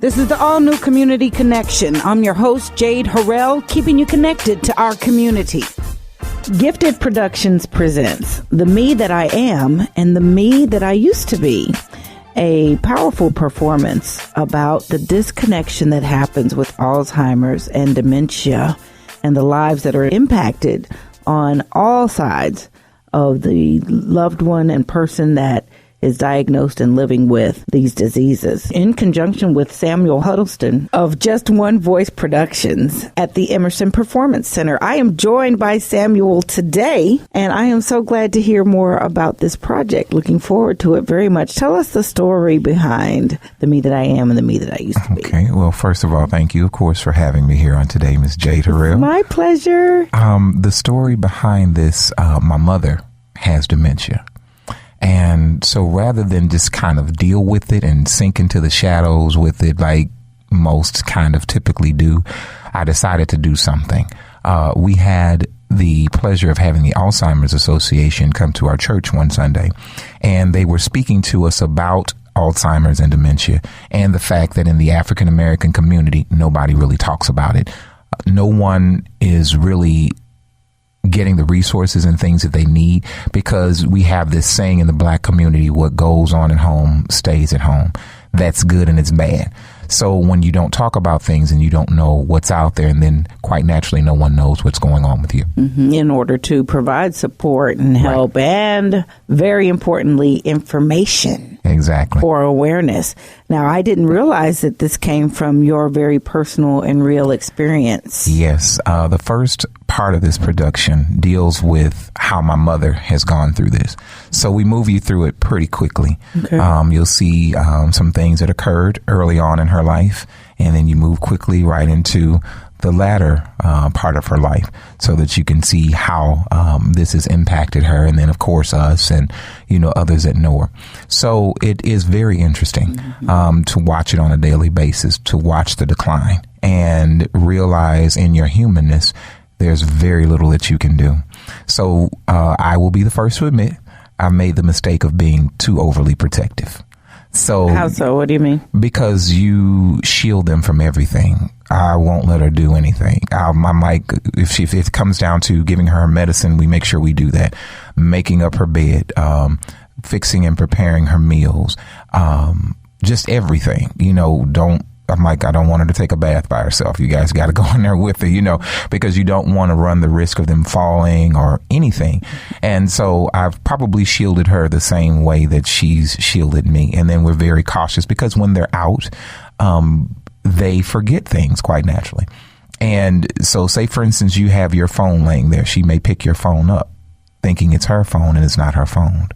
This is the all-new Community Connection. I'm your host, Jade Harrell, keeping you connected to our community. Gifted Productions presents The Me That I Am and The Me That I Used to Be, a powerful performance about the disconnection that happens with Alzheimer's and dementia and the lives that are impacted on all sides of the loved one and person that is diagnosed and living with these diseases. In conjunction with Samuel Huddleston of Just One Voice Productions at the Emerson Performance Center. I am joined by Samuel today, and I am so glad to hear more about this project. Looking forward to it very much. Tell us the story behind The Me That I Am and The Me That I Used to Be. Okay, well, first of all, thank you, of course, for having me here on today, Ms. Jade Harrell. My pleasure. The story behind this, my mother has dementia. And so rather than just kind of deal with it and sink into the shadows with it like most kind of typically do, I decided to do something. We had the pleasure of having the Alzheimer's Association come to our church one Sunday, and they were speaking to us about Alzheimer's and dementia and the fact that in the African American community, nobody really talks about it. No one is really getting the resources and things that they need, because we have this saying in the Black community, what goes on at home stays at home. That's good and it's bad. So when you don't talk about things and you don't know what's out there, and then quite naturally no one knows what's going on with you. Mm-hmm. In order to provide support and help, right. And very importantly, information. Exactly. For awareness. Now, I didn't realize that this came from your very personal and real experience. Yes. The first part of this production deals with how my mother has gone through this. So we move you through it pretty quickly. Okay. You'll see some things that occurred early on in her life, and then you move quickly right into the latter part of her life, so that you can see how this has impacted her, and then of course us and others that know her. So it is very interesting to watch it on a daily basis, to watch the decline and realize in your humanness there's very little that you can do. So I will be the first to admit I made the mistake of being too overly protective. So how so? What do you mean? Because you shield them from everything. I won't let her do anything. I'm like, if it comes down to giving her medicine, we make sure we do that. Making up her bed, fixing and preparing her meals, just everything. I'm like, I don't want her to take a bath by herself. You guys got to go in there with her, because you don't want to run the risk of them falling or anything. And so I've probably shielded her the same way that she's shielded me. And then we're very cautious, because when they're out, they forget things quite naturally. And so say, for instance, you have your phone laying there. She may pick your phone up thinking it's her phone and it's not her phone.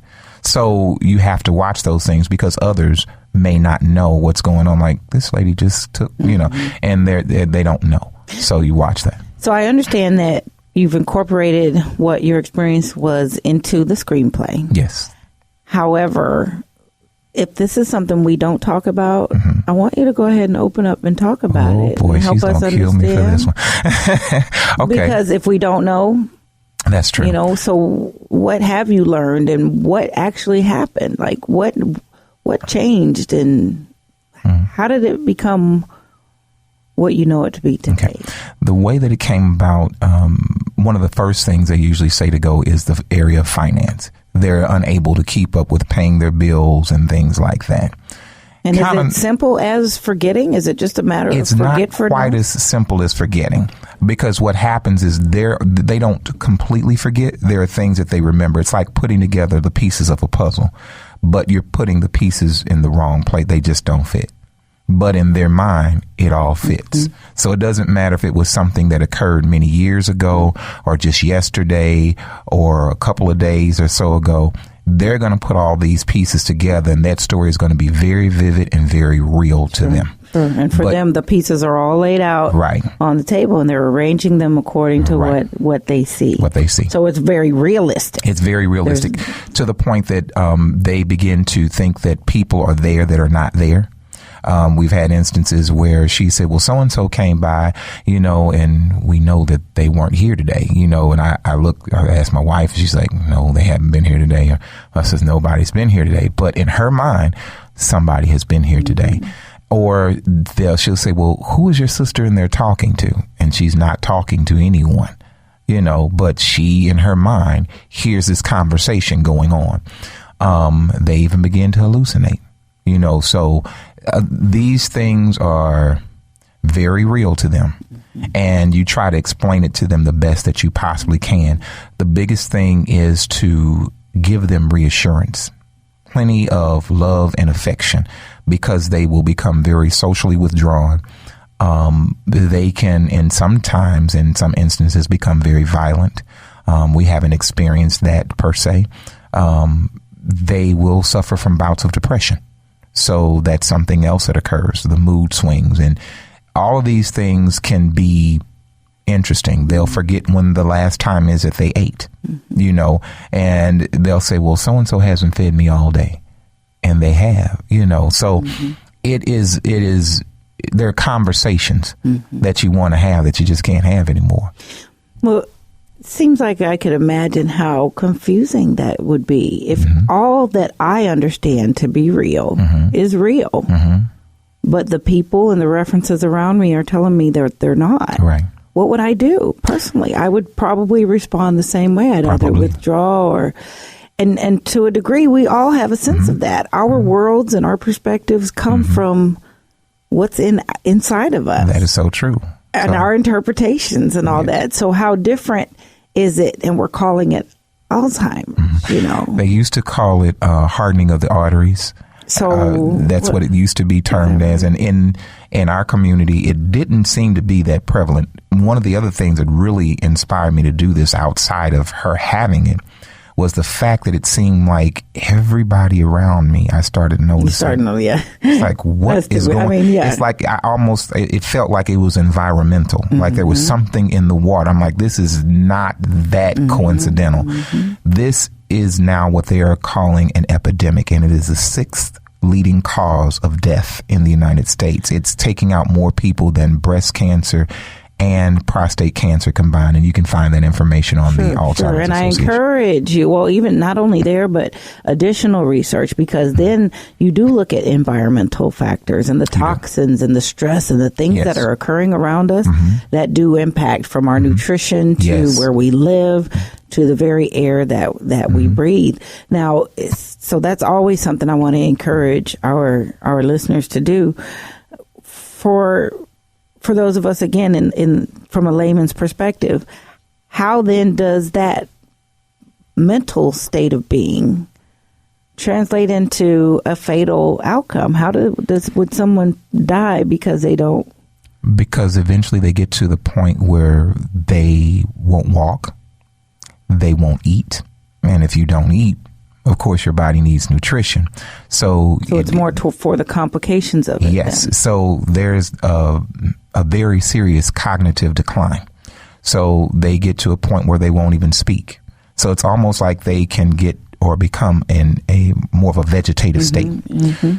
So you have to watch those things, because others may not know what's going on. Like, this lady just took, and they don't know. So you watch that. So I understand that you've incorporated what your experience was into the screenplay. Yes. However, if this is something we don't talk about, I want you to go ahead and open up and talk about it. Oh boy, help she's us gonna kill me for this one. Okay. Because if we don't know, that's true. So what have you learned, and what actually happened? Like what changed, and how did it become what you know it to be today? Okay. The way that it came about, one of the first things they usually say to go is the area of finance. They're unable to keep up with paying their bills and things like that. And is it simple as forgetting? Is it just a matter of forget? It's not quite as simple as forgetting, because what happens is they don't completely forget. There are things that they remember. It's like putting together the pieces of a puzzle, but you're putting the pieces in the wrong place. They just don't fit. But in their mind, it all fits. So it doesn't matter if it was something that occurred many years ago, or just yesterday, or a couple of days or so ago. They're going to put all these pieces together, and that story is going to be very vivid and very real to them. Sure. And for them, the pieces are all laid out on the table, and they're arranging them according to what they see. What they see. So it's very realistic. It's very realistic to the point that they begin to think that people are there that are not there. We've had instances where she said, well, so-and-so came by, and we know that they weren't here today, and I asked my wife, she's like, no, they haven't been here today. I says, nobody's been here today. But in her mind, somebody has been here today. Or she'll say, well, who is your sister in there talking to? And she's not talking to anyone, but she in her mind hears this conversation going on. They even begin to hallucinate, so these things are very real to them. And you try to explain it to them the best that you possibly can. The biggest thing is to give them reassurance, plenty of love and affection, because they will become very socially withdrawn. They can, in some instances, become very violent. We haven't experienced that per se. They will suffer from bouts of depression. So that's something else that occurs, the mood swings. And all of these things can be interesting. They'll forget when the last time is that they ate, and they'll say, well, so-and-so hasn't fed me all day. And they have, so it is, there are conversations that you want to have that you just can't have anymore. Well, it seems like I could imagine how confusing that would be if all that I understand to be real is real, but the people and the references around me are telling me they're not. Right. What would I do personally? I would probably respond the same way. I'd either withdraw or... And to a degree, we all have a sense of that. Our worlds and our perspectives come from what's inside of us. That is so true. And our interpretations and all that. So how different is it? And we're calling it Alzheimer's, They used to call it hardening of the arteries. So that's what it used to be termed as. And in our community, it didn't seem to be that prevalent. One of the other things that really inspired me to do this outside of her having it was the fact that it seemed like everybody around me, I started noticing. It's like, what is going on? It's like it felt like it was environmental. Like there was something in the water. I'm like, this is not that coincidental. This is now what they are calling an epidemic, and it is the 6th leading cause of death in the United States. It's taking out more people than breast cancer and prostate cancer combined, and you can find that information on the Alzheimer's And I Association. encourage you, well, even not only there, but additional research, because then you do look at environmental factors and the toxins and the stress and the things that are occurring around us that do impact, from our nutrition to where we live to the very air that we breathe. Now, so that's always something I want to encourage our listeners to do. For those of us, again, in from a layman's perspective, how then does that mental state of being translate into a fatal outcome? How would someone die because they don't? Because eventually they get to the point where they won't walk, they won't eat, and if you don't eat, of course, your body needs nutrition. So it's more for the complications of it. Yes. Then. So there's a very serious cognitive decline. So they get to a point where they won't even speak. So it's almost like they can get or become in a more of a vegetative state.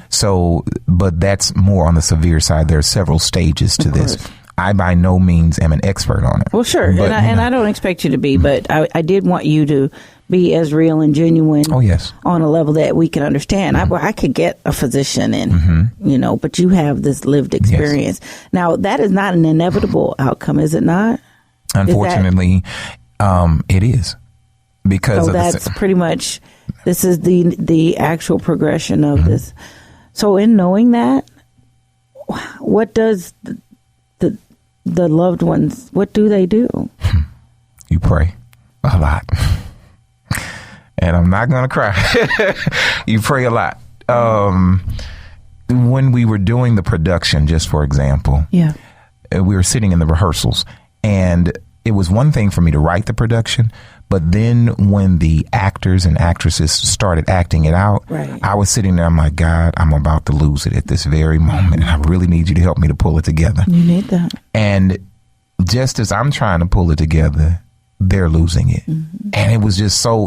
So, but that's more on the severe side. There are several stages to this. I by no means am an expert on it. Well, sure. But, and I don't expect you to be, but I did want you to be as real and genuine on a level that we can understand. I could get a physician in, but you have this lived experience. Now, that is not an inevitable outcome, is it not? Unfortunately, it is. Because so that's pretty much, this is the actual progression of this. So in knowing that, what does the loved ones, what do they do? You pray a lot. And I'm not going to cry. You pray a lot. When we were doing the production, just for example, we were sitting in the rehearsals, and it was one thing for me to write the production, but then when the actors and actresses started acting it out, I was sitting there, I'm like, God, I'm about to lose it at this very moment. I really need you to help me to pull it together. You need that. And just as I'm trying to pull it together, they're losing it. And it was just so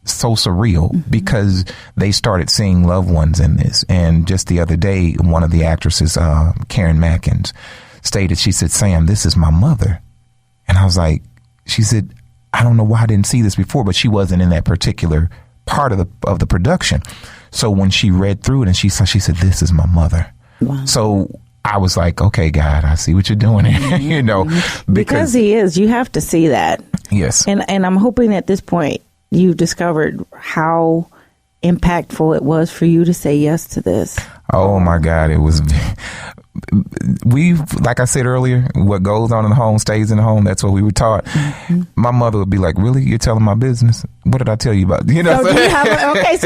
surreal because they started seeing loved ones in this. And just the other day, one of the actresses, Karen Mackins, stated, she said, Sam, this is my mother. And I was like, she said, I don't know why I didn't see this before, but she wasn't in that particular part of the production. So when she read through it and she said, this is my mother. Wow. So I was like, okay, God, I see what you're doing. You know, because he is, you have to see that. Yes. And I'm hoping at this point you've discovered how impactful it was for you to say yes to this. Oh my God, it was. Like I said earlier, what goes on in the home stays in the home. That's what we were taught. Mm-hmm. My mother would be like, "Really, you're telling my business? What did I tell you about?" You know. So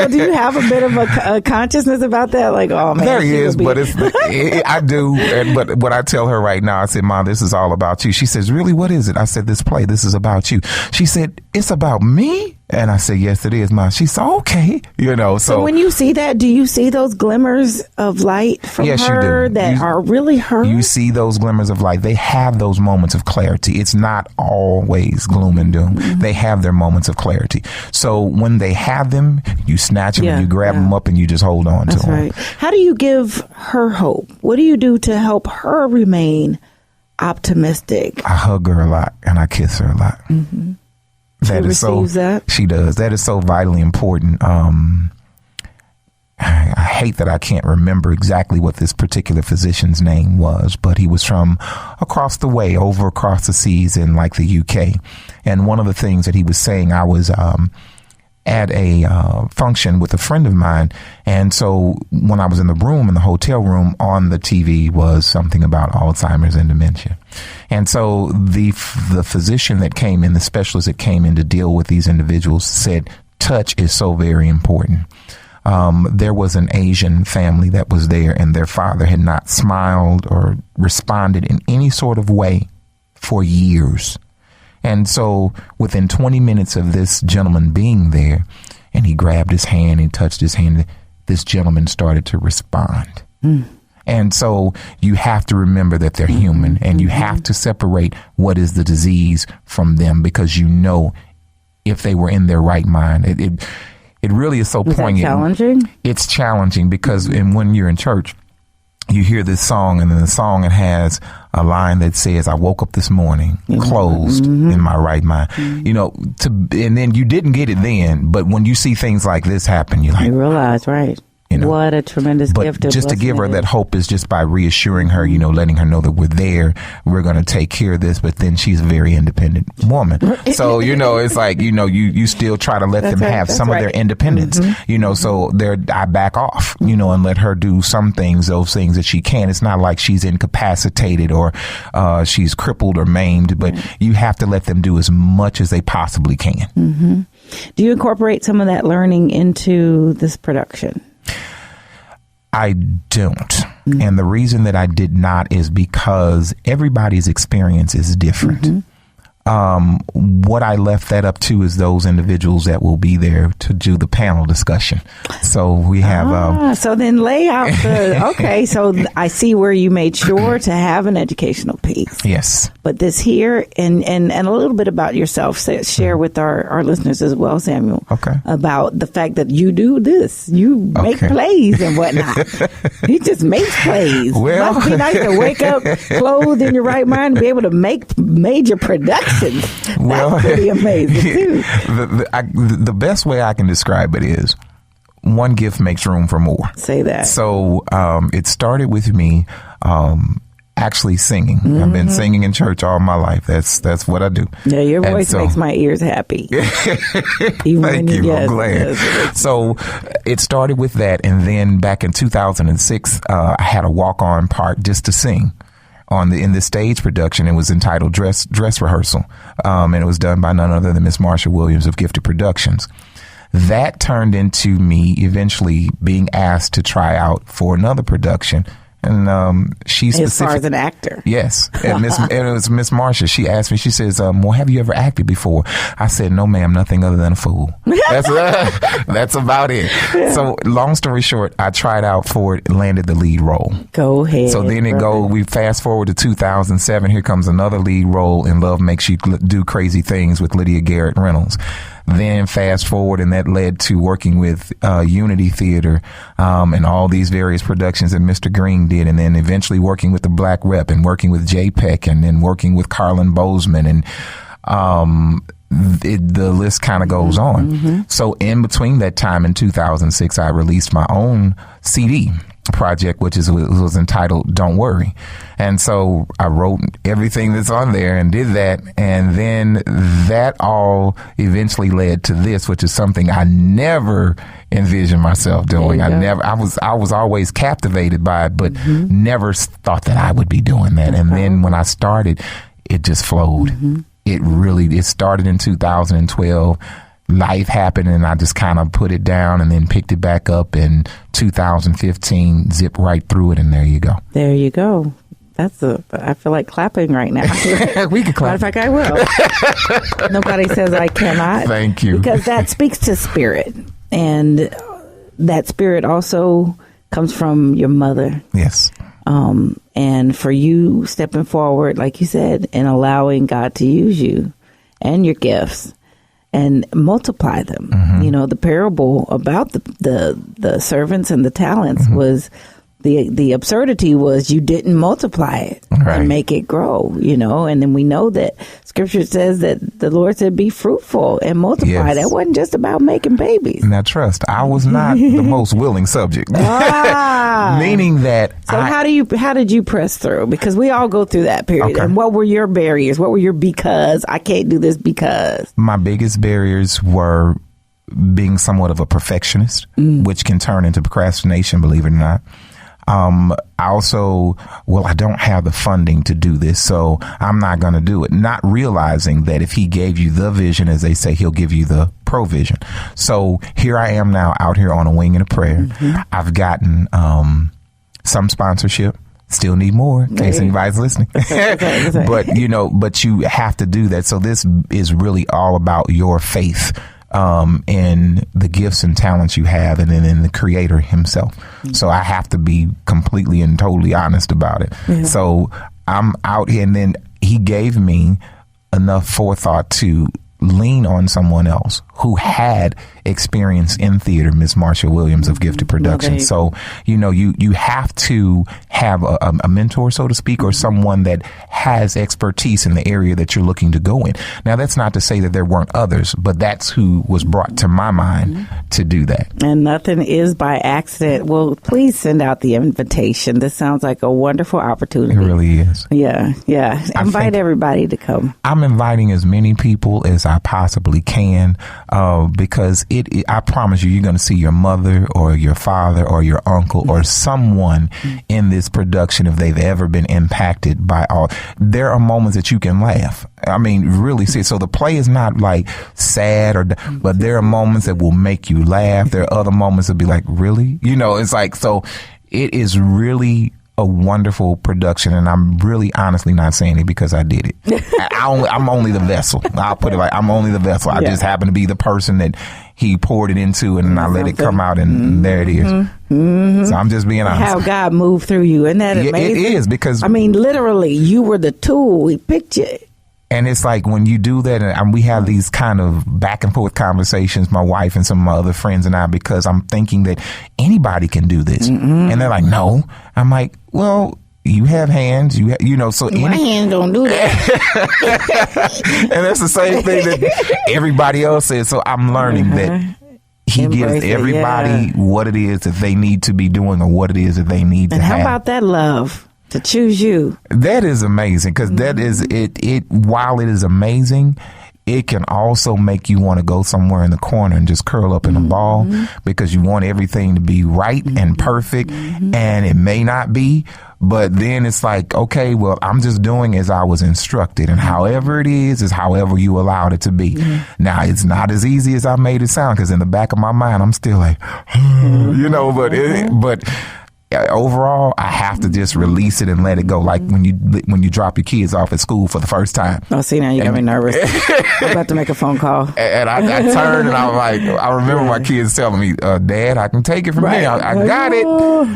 do you have a bit of a consciousness about that? Like, oh man, there is, but I do. But what I tell her right now, I said, "Mom, this is all about you." She says, "Really? What is it?" I said, "This play. This is about you." She said, "It's about me." And I said, "Yes, it is, Mom." She said, "Okay." You know, so when you see that, do you see those glimmers of light from her that are really her? You see those glimmers of light. They have those moments of clarity. It's not always gloom and doom. Mm-hmm. They have their moments of clarity. So when they have them, you snatch them and you grab them up and you just hold on to them. Right. How do you give her hope? What do you do to help her remain optimistic? I hug her a lot and I kiss her a lot. Mm-hmm. That is so. She does. That is so vitally important. I hate that I can't remember exactly what this particular physician's name was, but he was from across the way, over across the seas in like the UK. And one of the things that he was saying, I was at a function with a friend of mine. And so when I was in the room, in the hotel room, on the TV was something about Alzheimer's and dementia. And so the physician that came in, the specialist that came in to deal with these individuals said, touch is so very important. There was an Asian family that was there and their father had not smiled or responded in any sort of way for years. And so within 20 minutes of this gentleman being there, and he grabbed his hand and touched his hand, this gentleman started to respond. Mm. And so you have to remember that they're human, and you have to separate what is the disease from them, because you know if they were in their right mind. It really is so poignant. Is that challenging? It's challenging because when you're in church, you hear this song, and in the song it has a line that says, "I woke up this morning closed in my right mind." Mm-hmm. You know, and then you didn't get it then, but when you see things like this happen, you're like, you realize, right? You know, what a tremendous gift. But just to give her that hope is just by reassuring her, you know, letting her know that we're there, we're going to take care of this. But then she's a very independent woman. So, you know, it's like, you know, you still try to let them have some of their independence, you know, so I back off, you know, and let her do some things, those things that she can. It's not like she's incapacitated or she's crippled or maimed, but you have to let them do as much as they possibly can. Mm-hmm. Do you incorporate some of that learning into this production? I don't. Mm-hmm. And the reason that I did not is because everybody's experience is different. Mm-hmm. What I left that up to is those individuals that will be there to do the panel discussion. So we have... so then lay out okay, so I see where you made sure to have an educational piece. Yes. But this here, and a little bit about yourself, share with our listeners as well, Samuel. Okay. About the fact that you do this. You make plays and whatnot. He just makes plays. Well, it must be nice to wake up clothed in your right mind and be able to make major productions. Well, that's pretty amazing too. The best way I can describe it is one gift makes room for more. Say that. So it started with me actually singing. Mm-hmm. I've been singing in church all my life. That's what I do. Yeah, your voice makes my ears happy. Thank you. I'm glad. So it started with that, and then back in 2006, I had a walk-on part just to sing. In the stage production, it was entitled Dress Rehearsal, and it was done by none other than Miss Marsha Williams of Gifted Productions. That turned into me eventually being asked to try out for another production. And she's as far as an actor. Yes. And it was Miss Marsha. She asked me, she says, well, have you ever acted before? I said, no, ma'am, nothing other than a fool. That's about it. Yeah. So long story short, I tried out for it and landed the lead role. Go ahead. So then we fast forward to 2007. Here comes another lead role in Love Makes You Do Crazy Things with Lydia Garrett Reynolds. Then fast forward, and that led to working with Unity Theater and all these various productions that Mr. Green did, and then eventually working with the Black Rep and working with Jay Peck, and then working with Carlin Bozeman, and the list kind of goes on. Mm-hmm. So in between that time in 2006, I released my own CD. project, which was entitled Don't Worry. And so I wrote everything that's on there and did that. And then that all eventually led to this, which is something I never envisioned myself doing. I was always captivated by it, but never thought that I would be doing that. And then when I started, it just flowed. It started in 2012. Life happened and I just kind of put it down and then picked it back up in 2015, zipped right through it, and there you go. There you go. I feel like clapping right now. We can clap. Matter of fact, I will. Nobody says I cannot. Thank you. Because that speaks to spirit. And that spirit also comes from your mother. Yes. And for you stepping forward, like you said, and allowing God to use you and your gifts and multiply them. The parable about the servants and the talents was the absurdity was you didn't multiply it and make it grow, and then we know that scripture says that the Lord said be fruitful and multiply. Yes. That wasn't just about making babies. Now trust, I was not the most willing subject. Meaning that how did you press through? Because we all go through that period. Okay. And what were your barriers? What were your because I can't do this because? My biggest barriers were being somewhat of a perfectionist, which can turn into procrastination, believe it or not. I also, I don't have the funding to do this, so I'm not going to do it. Not realizing that if he gave you the vision, as they say, he'll give you the provision. So here I am now out here on a wing and a prayer. I've gotten some sponsorship. Still need more in case anybody's listening. But you have to do that. So this is really all about your faith in the gifts and talents you have, and then in the creator himself. So I have to be completely and totally honest about it. So I'm out here, and then he gave me enough forethought to lean on someone else who had experience in theater, Miss Marsha Williams of Gifted Production. So, you have to have a mentor, so to speak, or someone that has expertise in the area that you're looking to go in. Now, that's not to say that there weren't others, but that's who was brought to my mind to do that. And nothing is by accident. Well, please send out the invitation. This sounds like a wonderful opportunity. It really is. Yeah. Invite everybody to come. I'm inviting as many people as I possibly can, because I promise you're going to see your mother or your father or your uncle or someone in this production, if they've ever been impacted by all. There are moments that you can laugh. I mean, really see. So the play is not like sad but there are moments that will make you laugh. There are other moments that be like, really? It's like, so it is really a wonderful production, and I'm really honestly not saying it because I did it. I'm only the vessel. I'll put it like I'm only the vessel. I just happen to be the person that he poured it into, and I let it come out, and there it is. So I'm just being honest. How God moved through you. Isn't that amazing? It is, because literally, you were the tool. He picked you. And it's like when you do that, and we have these kind of back and forth conversations, my wife and some of my other friends and I, because I'm thinking that anybody can do this. And they're like, no. I'm like, well, you have hands, so my hands don't do that. And that's the same thing that everybody else says. So I'm learning that he gives everybody what it is that they need to be doing, or what it is that they need to have. And how about that love? To choose you. That is amazing, because that is it. While it is amazing, it can also make you want to go somewhere in the corner and just curl up in a ball, because you want everything to be right and perfect, and it may not be. But then it's like, okay, well, I'm just doing as I was instructed, and however it is however you allowed it to be. Now, it's not as easy as I made it sound, because in the back of my mind, I'm still like, but overall, I have to just release it and let it go. Like when you drop your kids off at school for the first time. Oh, see, now you got me nervous. I'm about to make a phone call. And I turned, and I was like, I remember my kids telling me, Dad, I can take it from here. I got it.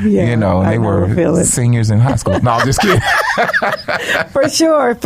Yeah, and they were seniors in high school. No, I'm just kidding. For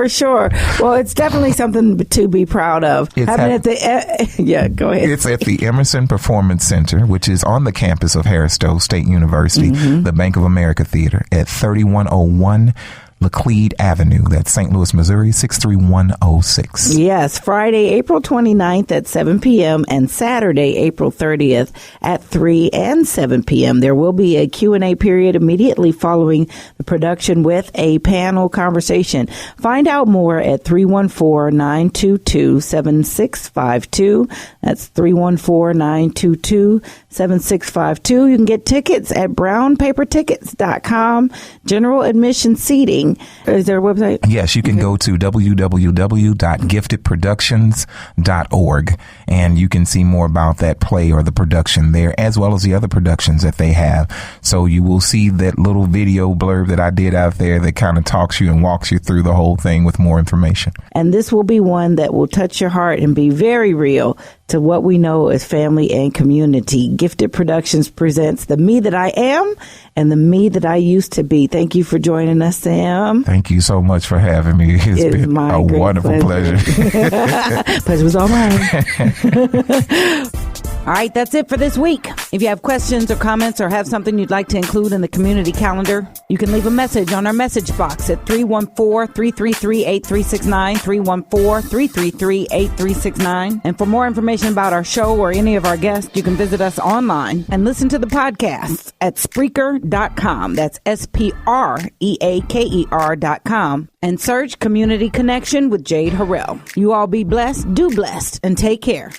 sure. Well, it's definitely something to be proud of. Go ahead. It's at the Emerson Performance Center, which is on the campus of Harris Stowe State University, the Bank of America Theater, at 3101 Laclede Avenue. That's St. Louis, Missouri, 63106. Yes, Friday, April 29th at 7 p.m. and Saturday, April 30th at 3 and 7 p.m. There will be a Q&A period immediately following the production with a panel conversation. Find out more at 314-922-7652. That's 314-922-7652. You can get tickets at brownpapertickets.com. General admission seating. Is there a website? Yes, you can go to www.giftedproductions.org and you can see more about that play or the production there, as well as the other productions that they have. So you will see that little video blurb that I did out there that kind of talks you and walks you through the whole thing with more information. And this will be one that will touch your heart and be very real to what we know as family and community. Gifted Productions presents The Me That I Am and The Me That I Used to Be. Thank you for joining us, Sam. Thank you so much for having me. It's been a wonderful pleasure. Pleasure was all mine. All right, that's it for this week. If you have questions or comments or have something you'd like to include in the community calendar, you can leave a message on our message box at 314-333-8369, 314-333-8369. And for more information about our show or any of our guests, you can visit us online and listen to the podcasts at Spreaker.com. That's Spreaker.com. And search Community Connection with Jade Harrell. You all be blessed, do blessed, and take care.